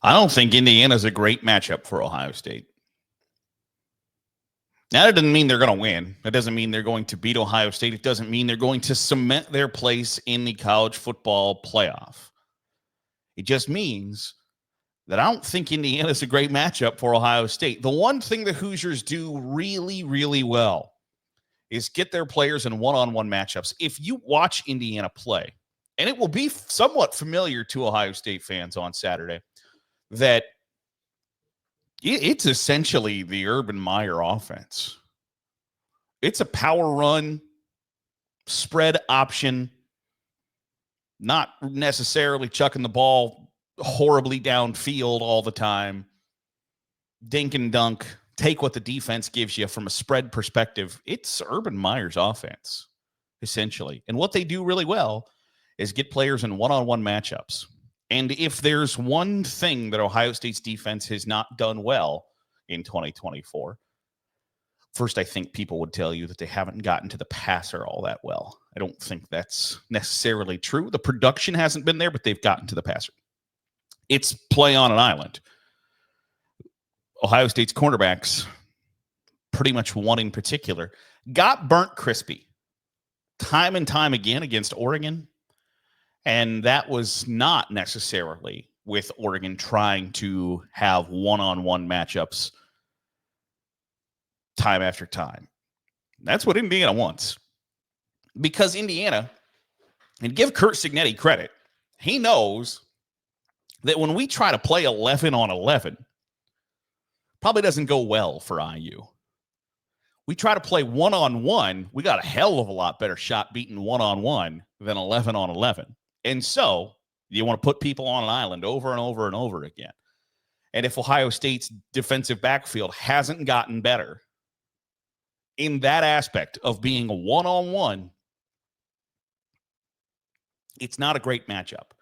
I don't think Indiana's a great matchup for Ohio State. Now, that doesn't mean they're going to win. That doesn't mean they're going to beat Ohio State. It doesn't mean they're going to cement their place in the college football playoff. It just means that I don't think Indiana's a great matchup for Ohio State. The one thing the Hoosiers do really, really well is get their players in one-on-one matchups. If you watch Indiana play, and it will be somewhat familiar to Ohio State fans on Saturday, that it's essentially the Urban Meyer offense. It's a power run, spread option, not necessarily chucking the ball horribly downfield all the time. Dink and dunk, take what the defense gives you from a spread perspective. It's Urban Meyer's offense, essentially. And what they do really well is get players in one-on-one matchups. And if there's one thing that Ohio State's defense has not done well in 2024, first, I think people would tell you that they haven't gotten to the passer all that well. I don't think that's necessarily true. The production hasn't been there, but they've gotten to the passer. It's play on an island. Ohio State's cornerbacks, pretty much one in particular, got burnt crispy time and time again against Oregon. And that was not necessarily with Oregon trying to have one-on-one matchups time after time. That's what Indiana wants. Because Indiana, and give Curt Cignetti credit, he knows that when we try to play 11 on 11, probably doesn't go well for IU. We try to play one-on-one, we got a hell of a lot better shot beating one-on-one than 11 on 11. And so you want to put people on an island over and over and over again. And if Ohio State's defensive backfield hasn't gotten better in that aspect of being a one-on-one, it's not a great matchup.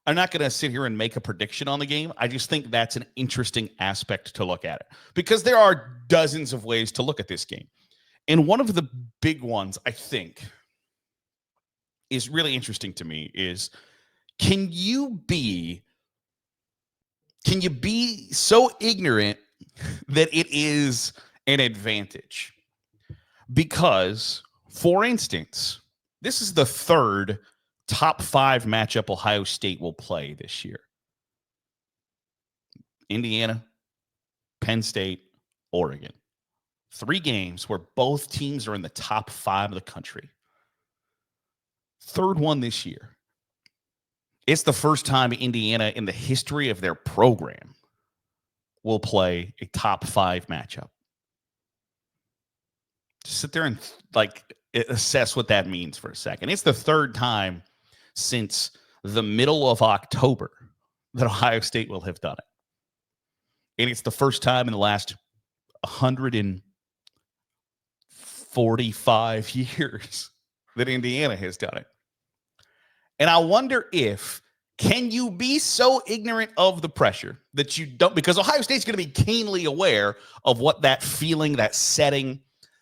I'm not going to sit here and make a prediction on the game. I just think that's an interesting aspect to look at it because there are dozens of ways to look at this game. And one of the big ones, I think, is really interesting to me is can you be so ignorant that it is an advantage? Because, for instance, this is the third top 5 matchup Ohio State will play this year. Indiana, Penn State, Oregon. 3 games where both teams are in the top 5 of the country. Third one this year. It's the first time Indiana in the history of their program will play a top 5 matchup. Just sit there and assess what that means for a second. It's the third time since the middle of October that Ohio State will have done it. And it's the first time in the last 145 years that Indiana has done it. And I wonder can you be so ignorant of the pressure that you don't, because Ohio State's going to be keenly aware of what that feeling, that setting,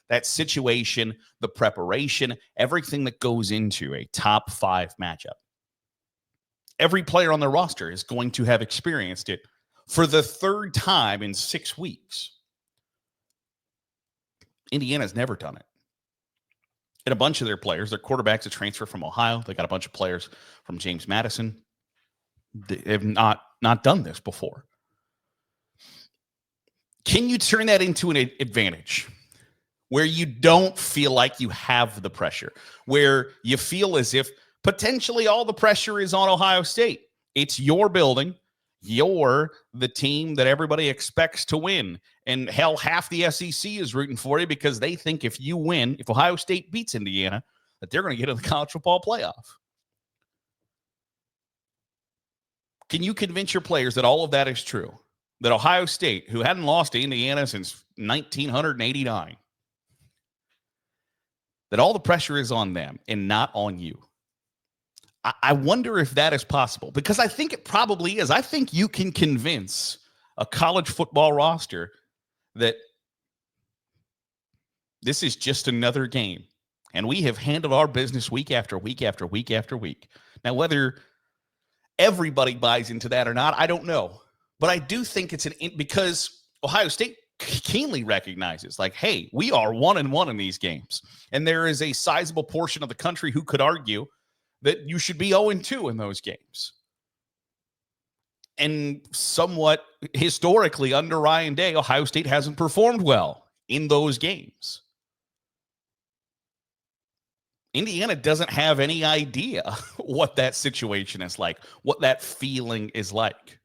that situation, the preparation, everything that goes into a top 5 matchup. Every player on the roster is going to have experienced it for the third time in 6 weeks. Indiana's never done it. And a bunch of their players, their quarterbacks, a transfer from Ohio. They got a bunch of players from James Madison. They have not done this before. Can you turn that into an advantage where you don't feel like you have the pressure, where you feel as if potentially all the pressure is on Ohio State? It's your building. You're the team that everybody expects to win. And hell, half the SEC is rooting for you because they think if you win, if Ohio State beats Indiana, that they're going to get in the college football playoff. Can you convince your players that all of that is true? That Ohio State, who hadn't lost to Indiana since 1989, that all the pressure is on them and not on you? I wonder if that is possible, because I think it probably is. I think you can convince a college football roster that this is just another game, and we have handled our business week after week after week after week. Now, whether everybody buys into that or not, I don't know. But I do think it's because Ohio State keenly recognizes, like, hey, we are 1-1 in these games. And there is a sizable portion of the country who could argue that you should be 0-2 in those games. And somewhat historically, under Ryan Day, Ohio State hasn't performed well in those games. Indiana doesn't have any idea what that situation is like, what that feeling is like,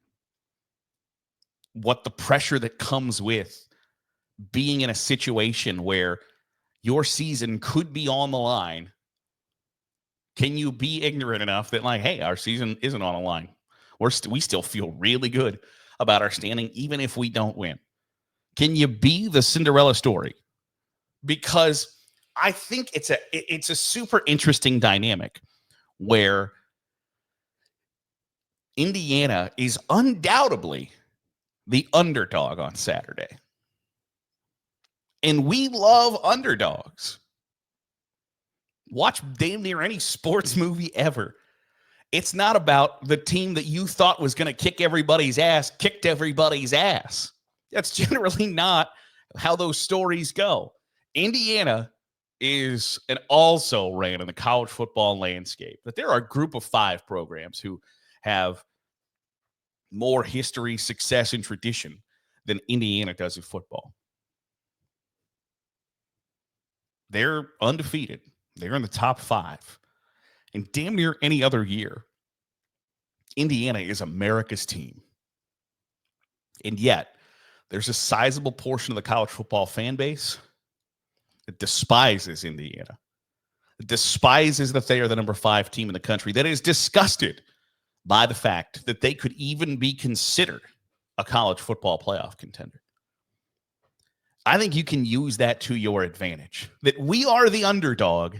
what the pressure that comes with being in a situation where your season could be on the line. Can you be ignorant enough that, like, hey, our season isn't on the line? We still feel really good about our standing, even if we don't win. Can you be the Cinderella story? Because I think it's a super interesting dynamic where Indiana is undoubtedly the underdog on Saturday. And we love underdogs. Watch damn near any sports movie ever. It's not about the team that you thought was going to kick everybody's ass, kicked everybody's ass. That's generally not how those stories go. Indiana is and also ran in the college football landscape. But there are a group of 5 programs who have more history, success, and tradition than Indiana does in football. They're undefeated. They're in the top 5. And damn near any other year, Indiana is America's team. And yet, there's a sizable portion of the college football fan base that despises Indiana. That despises that they are the number 5 team in the country. That is disgusted by the fact that they could even be considered a college football playoff contender. I think you can use that to your advantage. That we are the underdog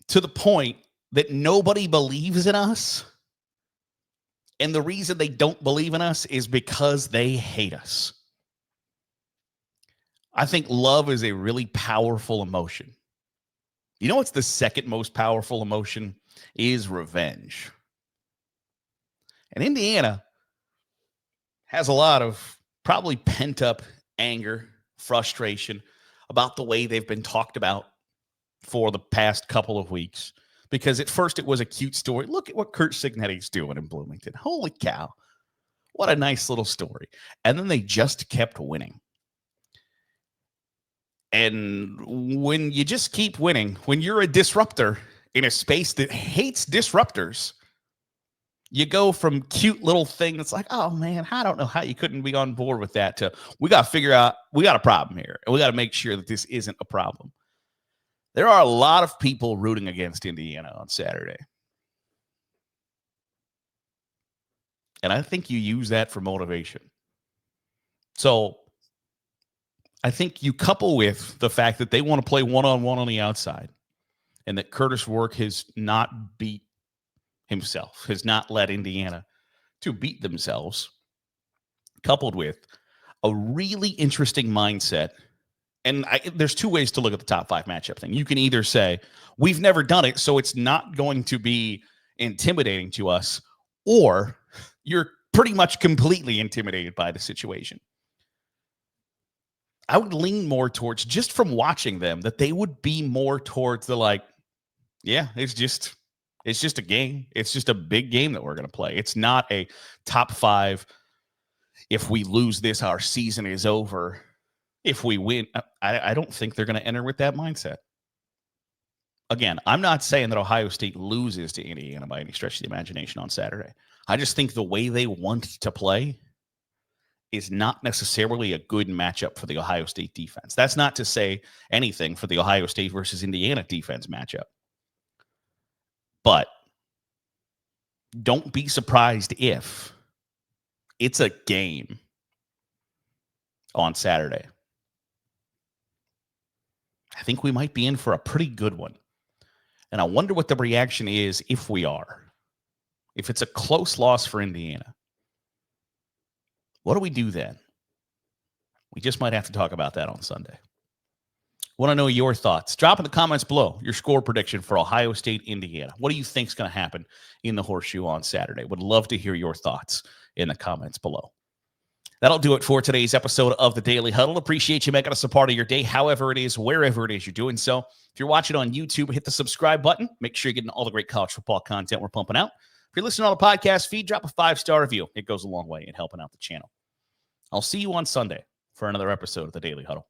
to the point that nobody believes in us. And the reason they don't believe in us is because they hate us. I think love is a really powerful emotion. You know what's the second most powerful emotion? Is revenge. And Indiana has a lot of probably pent-up anger, frustration about the way they've been talked about for the past couple of weeks. Because at first it was a cute story. Look at what Curt Cignetti's doing in Bloomington. Holy cow. What a nice little story. And then they just kept winning. And when you just keep winning, when you're a disruptor in a space that hates disruptors, you go from cute little thing that's like, oh, man, I don't know how you couldn't be on board with that to we got to figure out we got a problem here. And we got to make sure that this isn't a problem. There are a lot of people rooting against Indiana on Saturday. And I think you use that for motivation. So I think you couple with the fact that they want to play one-on-one on the outside and that Curtis Work has not beat himself, has not led Indiana to beat themselves, coupled with a really interesting mindset. And there's 2 ways to look at the top 5 matchup thing. You can either say, we've never done it, so it's not going to be intimidating to us, or you're pretty much completely intimidated by the situation. I would lean more towards, just from watching them, that they would be more towards the like, yeah, it's just a game. It's just a big game that we're going to play. It's not a top 5. If we lose this, our season is over. If we win, I don't think they're going to enter with that mindset. Again, I'm not saying that Ohio State loses to Indiana by any stretch of the imagination on Saturday. I just think the way they want to play is not necessarily a good matchup for the Ohio State defense. That's not to say anything for the Ohio State versus Indiana defense matchup. But don't be surprised if it's a game on Saturday. I think we might be in for a pretty good one. And I wonder what the reaction is if we are. If it's a close loss for Indiana. What do we do then? We just might have to talk about that on Sunday. Want to know your thoughts? Drop in the comments below your score prediction for Ohio State, Indiana. What do you think is going to happen in the Horseshoe on Saturday? Would love to hear your thoughts. in the comments below. That'll do it for today's episode of the Daily Huddle. Appreciate you making us a part of your day, however it is, wherever it is you're doing so. If you're watching on YouTube, hit the subscribe button. Make sure you're getting all the great college football content we're pumping out. If you're listening on the podcast feed, drop a 5-star review. It goes a long way in helping out the channel. I'll see you on Sunday for another episode of the Daily Huddle.